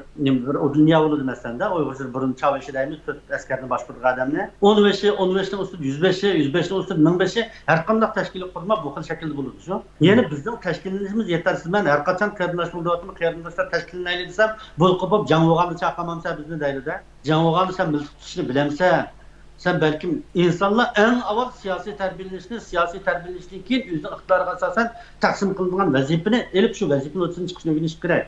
dünya oldu mesela Uygurlar burun çavuşu deyimiz 4 askerni başqurgan adamni 15'in ustida 105'in ustida 1005 har qanday tashkiliy qurilma bu xil shaklda bo'ladi shu. Ya'ni bizning tashkillanishimiz yetarsiz. Men har qachon qarindoshlar deyapman, qarindoshlar tashkillanaylik desam, bu qilib jango'g'ani chaqamamsa bizni deydi-da. Jango'g'ani sen miltiq tutishni bilamsan. Sen balkim insonlar eng avval siyosiy tarbiyalanishdan keyin o'zining iqtidoriga asosan taqsim qilingan vazifani elib shu vazifani o'tsin chiqishni o'rganish kerak.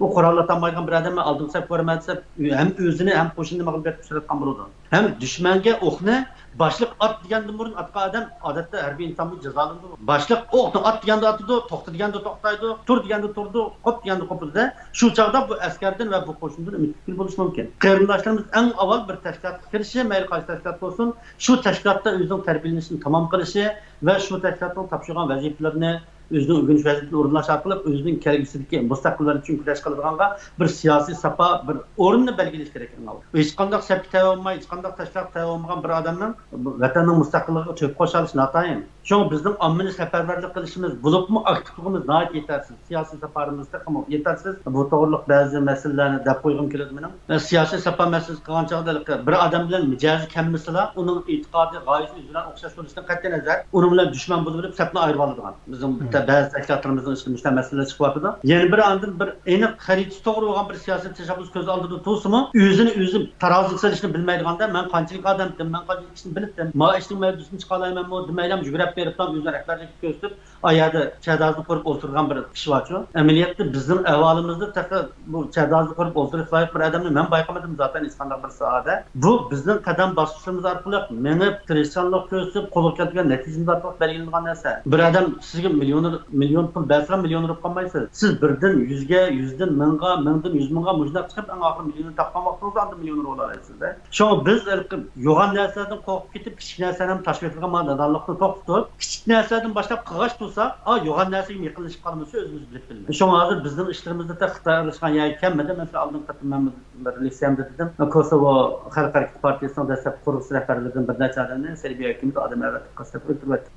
O qurollanmagan bir odamni oldin sap ko'rmasa, ham o'zini ham qo'shinni mag'lubiyatga uchratgan bo'ladi. Ham dushmanga o'qni boshliq ot degandan burun otgan odam odatda harbiy inson jazolandi. Boshliq o'qni ot deganda otdi, to'xta deganda to'xtaydi, tur deganda turdi, qop deganda qopdi. Shu chog'da bu askardan va bu qo'shindan umidvor bo'lish mumkin. Qarindoshlarimiz eng avval bir tashkilotga kirishi, mayli qaysi tashkilot bo'lsin, shu tashkilotda o'zining tarbiyalanishini tamom qilishi va shu tashkilotning topshirgan vazifalarini o'zining o'rganish vazifasini o'rinlash orqali o'zining kelgusidagi mustaqillik uchun kurash qiladiganlar bir siyosiy safa bir o'rinni belgilash kerak. Hech qanday sapga tayyormay, hech qanday tashkilot tayyormagan bir odamning vatanning mustaqilligiga cho'p qo'shalish notayin. Shu bizning ommani safarbarlik qilishimiz, bo'libmi aktivligimiz nihoyat yetarsiz. Siyosiy safarimizda ham yetarsiz. Bu to'g'riliq ba'zi masalalarni deb qo'ygim keladi mening. Siyosiy safar masalasi qilgan chog'da bir odam bilan mijozi kammislar, uning e'tiqodi, g'oyasi o'zidan o'xshash bo'lishidan qat'iy nazar, uning bilan dushman bo'lib sapni ayirib oladigan. Bizning ba'zi tashkilotlarimizning ishtirokida masalalar chiqib yotadi. Yana bir andin bir aniq xaritasi to'g'ri bo'lgan bir siyosiy tashabbus ko'z oldida tursa-mu, o'zini taroziga solishni bilmaydiganda, men qanchalik odamdim, men qanchalik ishni bilibdim, ma ishning mavzusini chiqalaymanmi, demaylam yugurib beribman, o'zini rahbarlik ko'rsatib, oyada chadozni qurib o'tirgan bir kishi bor-ku. Amaliyotda bizning ahvolimizda taqa bu chadozni qurib o'tirib loyiq bir odamni men bayqamadim zaten hech qanday bir sohada. Bu bizning qadam bosishimiz orqali menib tirishchanlik ko'rsatib, qo'lga kelgan natijamiz orqali belgilangan narsa. Bir odam sizga milyon pul bersa milyon urib qolmaysiz. Siz birdan 100ga, 100dan 1000ga, 1000dan 100 mingga mujnaq chiqib, eng oxir milyonni topgan vaqtingizda anda milyon urib olasizda. Shu biz yo'g'on narsalardan qo'rqib ketib, kichik narsalarni ham tashkil qilgan ma'nodarlikni to'xtatib, kichik narsalardan boshlab qilg'ash tursak, yo'g'on narsaga yiqilishib qolmasa o'zimiz bilib bilmaymiz. Shu hozir bizning ishlarimizda Xitoy aralashgan yoki kelmadi. Masalan, oldin qatnamam bir litseyamda dedim. Kosovo Xalq harakati partiyasining dastlabki quruvchi rahbarlaridan bir necha odamni Serbiya hukumati odam avatib qasab o'ldirdi.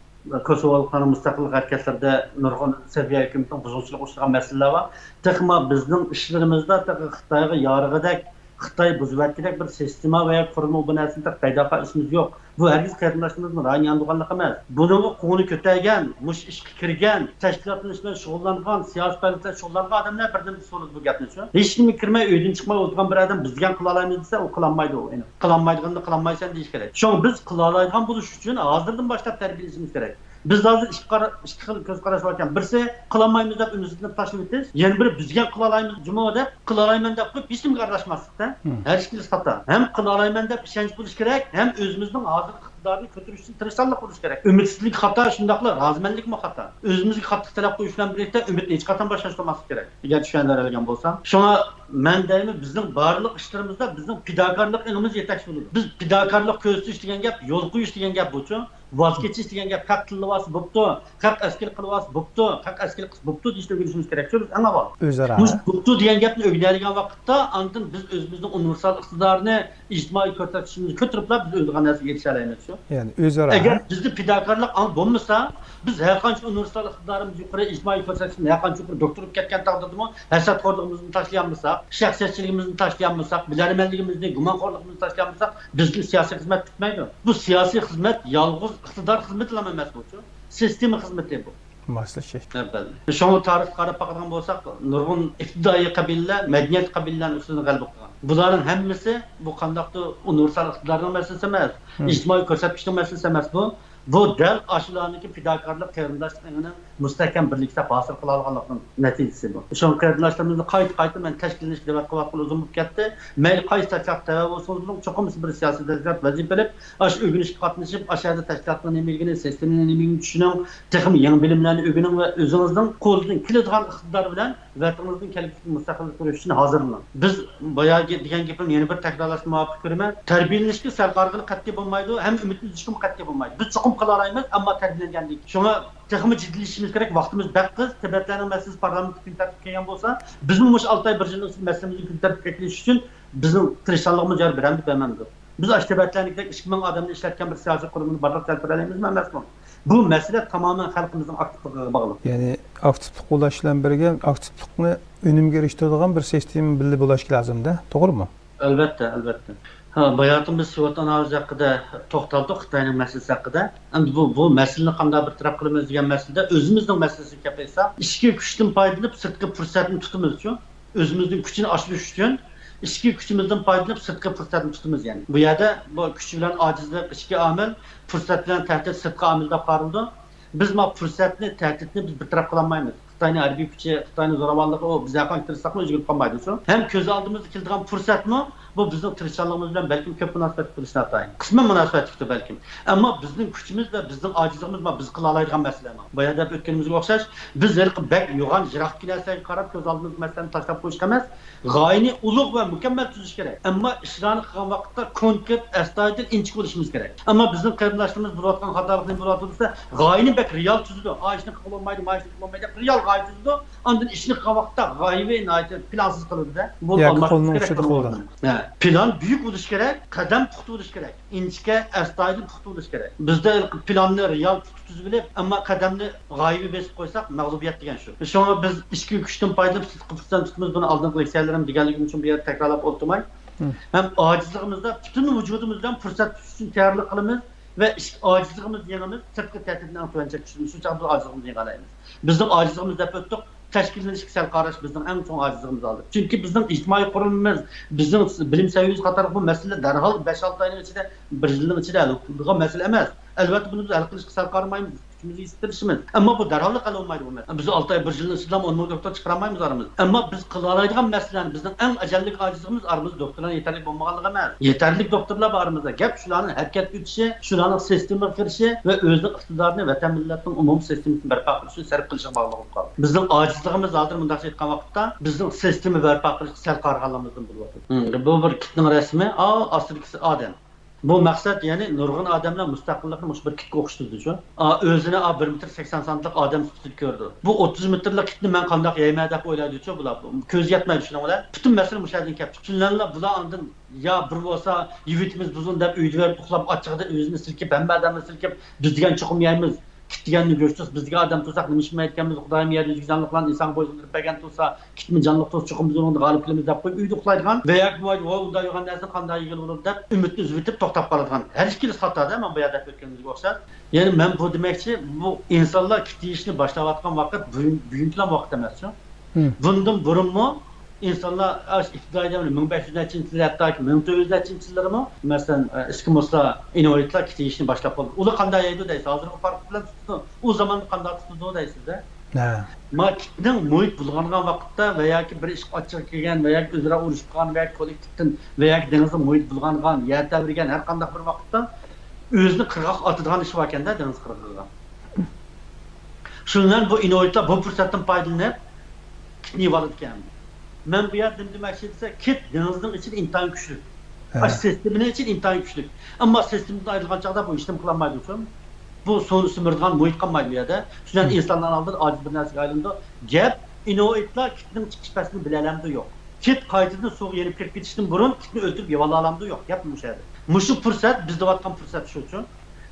Kosovoliklarning mustaqillik harakatlarida nurg'un Serbiya hukumatining buzg'unchilik uchragan masalalar bor. Texma bizning ishlarimizda Xitoyga yorig'idek Xitoy buzayotgandek bir sistema va qurilma bu narsani paydo qilishimiz yo'q. Bu hargiz qarindoshlarimizni ra'y yandiganlik emas. Buningga qo'ni ko'targan, mush ishga kirgan, tashkilotlar bilan shug'ullangan, siyosiy faoliyatda shug'ullangan odamlar birdan so'raydi bu gapni shu. Hech kim kirmay, uydan chiqmay o'tirgan bir odam bizga qila olamiz desa, u qila olmaydi u. Endi qila olmaydiganda qila olmaysan deyish kerak. Shu biz qila oladigan bo'lish uchun hozirdan boshlab tarbiyalashimiz kerak. Biz hozir ikki xil ko'z qarash bor ekan. Birisi qila olmaymiz deb uni tashlab o'tish, yana biri bizga qila olamiz jumo deb qila olmayman deb qo'yib hech kimga aralashmaslikda. Har ikkalasi xato. Ham qila olmayman deb ishonch bo'lish kerak, ham o'zimizning hozir iqtidarını götürüş için tırışçanlık qilish kerak. Ümidsizlik xata, shundaqla rozimanlikmi xata. O'zimizga qattiq talab qo'yish bilan birlikda umidni hech qachon boshlashmaslik kerak. Agar tushunadigan bo'lsam, shunga men deyman, bizning barliq ishlarimizda bizning fidokorlik ilmimiz yetakchi bo'ladi. Biz fidokorlik ko'rsatish degan gap, yo'l qo'yish degan gap bo'yicha voz kechish degan gap haq tillavas bo'pti, haq askar qilvas bo'pti, haq askar qilib bo'pti deyishni o'rganishimiz kerak. Biz anga bor. O'zaro. Biz bo'pti degan gapni o'rganadigan vaqtda, andin biz o'zimizning universal iqtidorini ijtimoiy ko'rsatishimizni ko'tiriblar, biz o'zgan narsaga erisha olamiz shu. Ya'ni o'zaro. Agar bizning fidokorlik bo'lmasa, biz har qancha universal iqtidorimiz yuqori ijtimoiy ko'rsatishni har qancha yuqori doktorib ketgan taqdirdami, hasadxo'rligimizni tashlayanmasak, shaxsiyatchiligimizni tashlayanmasak, bilarmanligimizni, gumonxo'rligimizni tashlayanmasak, bizning siyosiy xizmat tutmaydi. Bu siyosiy xizmat yolg'iz iqtidor xizmati emas bu. Sistema xizmati bu. Maslashish. Elbette. Şunu tarix qarab bakadigan bolsak, nurg'un ibtidoi qabilalar, madaniyat qabilalarining ustida g'alaba qilgan. Bularning hammasi bu qandaqdir universal iqtidorning masalasi emas, ijtimoiy ko'rsatkichning masalasi emas bu. Bu dal ashularniki fidokorlik qarindoshligining mustahkam birlikda hosil qila olganlikning natijasi bu. Shu qarindoshlarimizni qayta men tashkillanish deb qilib uzun bo'lib ketdi. Mayli qaysi tashkilotda bo'lsin, cho'qim bir siyosiy tashkilot vazifalab, ash o'rganishga qatnashib, ashada tashkilotning nimaligini, sistemaning nimaligini tushunib, texnik yangi bilimlarni o'rganing va o'zingizning qo'lingizdan keladigan iqtidor bilan vataningizning kelajagini mustaqil qurish uchun hozirlan. Biz boyagi degan gapni yana bir takrorlashni muvofiq ko'raman. Tarbiyalanishga sal qarg'ili qat'iy bo'lmaydi, ham umidni uzishga qat'iy bo'lmaydi. Biz cho'qim qila olamiz, ammo tarbiyalangandik. Shunga texnik jiddiyleşishimiz kerak. Vaqtimiz baqqiz, Tibetlarning masalasi parlamentda kun tartibga kelgan bo'lsa, bizning mush 6 oy bir yillik masalamizni kun tartibga keltirish uchun bizning tirishchiligimiz jar beramiz demamdi. Biz Tibetlarnikdek 2000 odamni ishlatgan bir siyosiy qurimni barliq keltira olamizmi emasmi? Bu masala tamoman xalqimizning aktivligiga bog'liq. Ya'ni aktivlik qo'llash bilan birga aktivlikni unumga erishtiradigan bir sistema birga bo'lishi lozim-da, to'g'rimi? Albatta, albatta. Bayatımız SWOT analizi hakkında to'xtaldik, Xitoyning masalasi haqida. Endi bu masalani qanday bir taraf qilamiz degan masalada o'zimizning masalasiga kelsa, ichki kuchdan foydalanib sirtqi fursatni tutimiz uchun, o'zimizning kuchini oshirish uchun ichki kuchimizdan foydalanib sirtqi fursatni tutimiz yani. Bu yerda bu kuch bilan ojizlik ichki omil, fursat bilan tahdid sirtqi omil deb qaraldi. Biz bu fursatni, tahdidni biz bir taraf qila olmaymiz. Xitoyning harbiy kuchi, Xitoyning zo'ravonligi o biz yaqin tirishsaqmi o'zgarib qolmaydi shu. Ham ko'z oldimizda keladigan fursatmi bu bizning tirishchiligimiz bilan balkim ko'p munosabat qilishni atayin. Qisman munosabatdir balkim. Ammo bizning kuchimiz va bizning ojizligimiz va biz qila oladigan masala emas. Bu yerda o'tganimizga o'xshash biz bak yo'g'on jiroq narsaga qarab ko'z oldimizga masalani tashlab qo'yish emas, g'oyani ulug' va mukammal tuzish kerak. Ammo ishlarni qilgan vaqtda konkret, astoydil inchik bo'lishimiz kerak. Ammo bizning qarindoshlarimiz bo'layotgan xatolikni bo'layotsa, g'oyani bak real tuzdi. Ishni qilib bo'lmaydi, ishni qilib bo'lmaydi. Real g'oya tuzdi. Ondan ishni qilgan vaqtda g'oyaviy plansız qilindi. Bu olmaz. Plan büyük oluş gerek, kadem puxta oluş gerek, inchga, astoydil puxta oluş gerek. Bizde planni real tutuz bilib, ammo qadamni g'oyaviy besib qo'ysak, mag'lubiyat degan shu. Shunga biz ichki kuchdan foydalanib qilib tutimiz buni oldingi leksiyalarimiz deganligim uchun bu yerda takrorlab o'tmay. Ham ojizligimizda butun vujudimizdan fursat tutish uchun tayyorlik qilamiz va ojizligimiz yengamiz, sirtqi ta'tildan tuancha tushimiz. Shu chog'da ojizligimizni yengolamiz. Bizning ojizligimiz deb o'tdik. Tashkillanishga sal qarash bizning eng chong ojizligimiz oldi. Chunki bizning ijtimoiy qurilmamiz, bizning bilim saviyamiz qator bu masala darhol 5-6 oyning ichida, 1 yilning ichida hal bo'ladigan masala emas. Albatta buni biz hal qilishga sal qaramaymiz. Kuchimizni yetishtirishimiz. Ammo bu darhol hal bo'lmaydi bu masala. Biz 6 oy 1 yilning ichida 10 ming doktor chiqara olmaymiz aramizda. Ammo biz qila oladigan masalani bizning eng ajallik ojizligimiz aramizda doktorlar yetarli bo'lmaganligi emas. Yetarli doktorlar aramizda. Gap shularning harakatga o'tishi, shularning sistemaga kirishi va o'zining iqtidorini vatan millatning umumiy sistemasini barpo qilish uchun sarf qilishga bog'liq qoldi. Bizning ojizligimiz hozir bunday aytgan vaqtda bizning sistemani barpo qilishga sal qarg'anligimizdan bo'lyapti. Bu bir kitning rasmi, aslidagisi odam. Bu maqsad ya'ni nurg'un odamlar mustaqillikni mush bir kitga o'xshatdi shu. O'zini 1.80 santlik odam tutib ko'rdi. Bu 30 metrlik kitni men qanday yeyman deb o'yladi-chu bular. Ko'z yetmaydi shunalar. Butun masala mushadan kelib chiqdi. Shunlarla bular ondan ya bir bo'lsa yigitimiz buzun deb uyda verib uxlab ochig'ida o'zini silkib, hamma odamni silkib, biz degan chuqum yeymiz. Kitganni go'shtsiz bizga odam tursak nima ish aytganmiz, Xudoyim yer yuziga jonliqlarni inson bo'ysundirib bergan tursa, kitmi jonliq tursa chuqum biz uni g'olib qilamiz deb qo'yib uyda uxlaydigan va yoki unda yo'g'on narsa qanday yig'il bo'ladi deb umidni uzib bitib to'xtab qoladigan. Har ikkisi xatoda, men bu yerda o'tganimizga o'xshab. Ya'ni men bu demakchi, bu insonlar kit yeyishni boshlayotgan vaqt bugungilar vaqt emas-ku. Bundan burunmi insanlar iftidai davri 1500-yillar hattoki 1900-yillarmi masalan eskimoslar innovatlar kitishni boshlab qoldi. Ular qanday yeydi deysiz? Hozirgi farq bilan tutdi. U zaman qanday tutdi deysiz-da? Ha. Makitning muhit bulg'angan vaqtda va yoki bir ish ochiq kelgan va yoki o'zaro urushib qolgan va yoki kollektivdan va yoki dengizda muhit bulg'angan, yer tavirgan har qanday bir vaqtda Özünü qırğaq atıdığan iş var kende deniz qırğıga. Şundan bu inoyatlar bu fırsatdan faydalanıp kitni alıp geldi. Men bu yerden demek ise kit denizin için intan güçlü. Aş sisteminin için intan güçlü. Ama sistemden ayrılgan çağda bu işlem kılanmaydı üçün. Bu sonu sümürdüğün muhit kalmaydı ya. Şundan insanlar aldı aciz bir nesli ayrıldı. Gep inoyatlar kitnin çıkışmasını bilelemdi yok. Kit kaydını soğuk yenip kirip gitiştin burun kitni öldürüp yevalı alamdı yok. Yapmış şeydi. Muşu fırsat bizde vatkan fırsat şu üçün.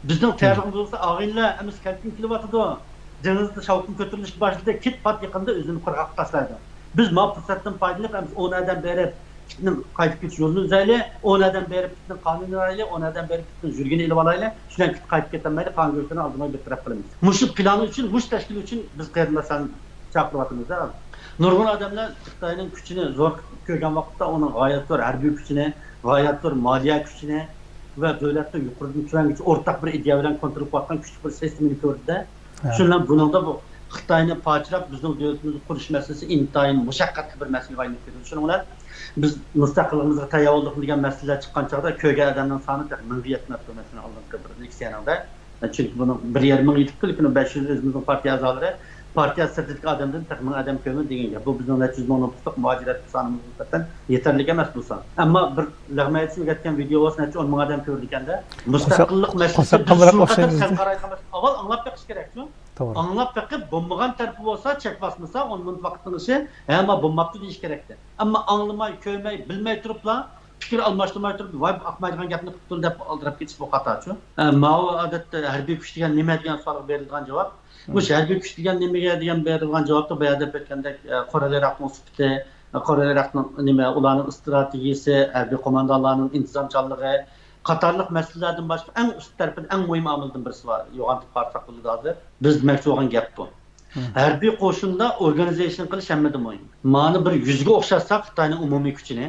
Bizden tercihimiz olsa ağıyla emiz kelkin kilovatıdı o. Denizde şavkın kötürülüş başladı. Kit pat yakında özünü kırgaq taslaydı. Biz ma fırsattan faydalanıp emiz o nereden beri kitnin kayıp getiş yolunu üzerine, o nereden beri kitnin kanunu arayla, o nereden beri kitnin jürgeni ile valayla, şundan kit kayıp getirmeyle kan görüşlerini aldırmayı bir taraf kılımız. Muşu planı için, muş teşkili için biz kıyırmasan çaklıvatımız da. Nurgun adamlar Xitayning kuchini zo'r ko'rgan vaqtda onun g'oyat zo'r harbiy kuchini, g'oyat zo'r moliya kuchini va davlatda yuqoridan tushiruvchi o'rtaq bir ideya bilan kontrol qilayotgan kuchli bir sistemani ko'rdi-da. Shundan buningda bu Xitoyni parchalab bizning davlatimizni qurish masalasi intayin mushaqqatli bir masalaga aylanib ketdi. Shuning bilan biz mustaqilligimizga tayyor bo'ldik degan masalalar chiqqan chog'da ko'rgan odamning soni 1000 yetmab turmasini oldingi bir leksiyada. Chunki buni 1,5 ming yetib kelib, 500 o'zimizning partiya a'zolari partiya sirtidagi odamdan 1000 odam ko'mi degan gap. Bu bizning 400 ming nufuslik muajirat sonimiz nisbatan yetarli emas bu son. Ammo bir lag'mayatsin ketgan video bo'lsa 10 ming odam ko'rdi ekanda. Mustaqillik masalasi sen qaraymiz. Avval anglab beqish kerak-ku. To'g'ri. Anglab beqib bo'lmagan tarafi bo'lsa, chek basmasa, 10 ming vaqtning ishi, hamma bo'lmabdi deyish kerakdi. Ammo anglamay, ko'rmay, bilmay turiblar fikir almashtirmay turib, voy aqmaydigan gapni qilib tur deb oldirib ketish bu xatochu. Mao odatda harbiy kuch degan nima degan savolga berilgan javob. Bu harbiy kuch degan nimaga degan berilgan javobda bu yerda aytgandek Qoralaraqning sifati, Qoralaraqning nima, ularning strategiyasi, harbiy qo'mondonlarning intizomchanligi qatorliq masalalardan boshqa eng ust tarafdan eng muhim omildan birisi bor. Yo'g'antib qarsak bo'ladi hozir. Biz demoqchi bo'lgan gap bu. Harbiy qo'shinda organization qilish hammadan muhim. Ma'ni bir yuzga o'xshatsak Xitoyning umumiy kuchini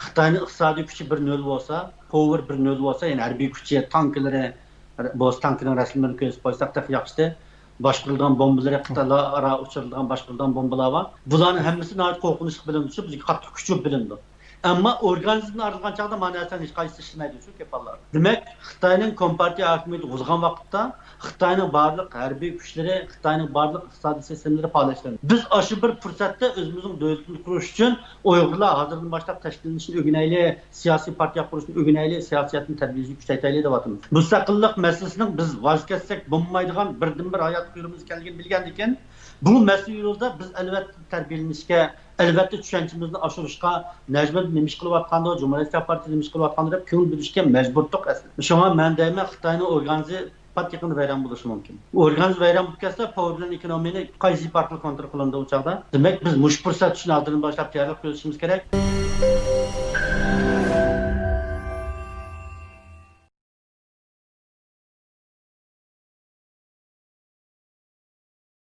Xitoyning iqtisodiy kuchi 1-0 bo'lsa, power 1-0 bo'lsa, ya'ni harbiy kuchi, tanklari, bo'z tankining rasmlarini ko'rsatib qo'ysak da yaxshi. Boshqirilgan bombalar Xitoylara uchirilgan boshqirilgan bombalar bor. Bularning hammasi nihoyat qo'rqinchli bilindi, bizga qattiq kuchli bilindi. Ammo organizmdan ayrılgan chaqda ma'nasan hech qaysi ishlaydi shu kepallar. Demak, Xitoyning kompartiya hokimiyati o'zgan vaqtda Xitoyning barliq harbiy kuchlari, Xitoyning barliq iqtisodiy sistemlari faollashtirdi. Biz shu bir fursatda o'zimizning davlatimizni qurish uchun Uyg'urlar hozirdan boshlab tashkillanishni o'rganayli, siyosiy partiya qurishni o'rganayli, siyosatni tarbiyasini kuchaytirayli deyapmiz. Mustaqillik masalasining biz voz kechsak bo'lmaydigan birdan-bir hayot qiyimiz ekanligini bilgan ekan, bu masala yo'lida biz albatta tarbiyalanishga, albatta tushunchamizni oshirishga, Najmiddin nima ish qilayotganda, Jumhuriyet partiyasi nima ish qilayotganda deb ko'ngil bilishga majburdik aslida. Shunga men deyman, Xitoyning organizi pat yaqin vayron bo'lishi mumkin. Organiz vayron bo'lib ketsa, power bilan ekonomiyani qaysi partiya kontrol qilindi u chog'da? Demak, biz mush fursat uchun oldin boshlab tayyorlab ko'rishimiz kerak.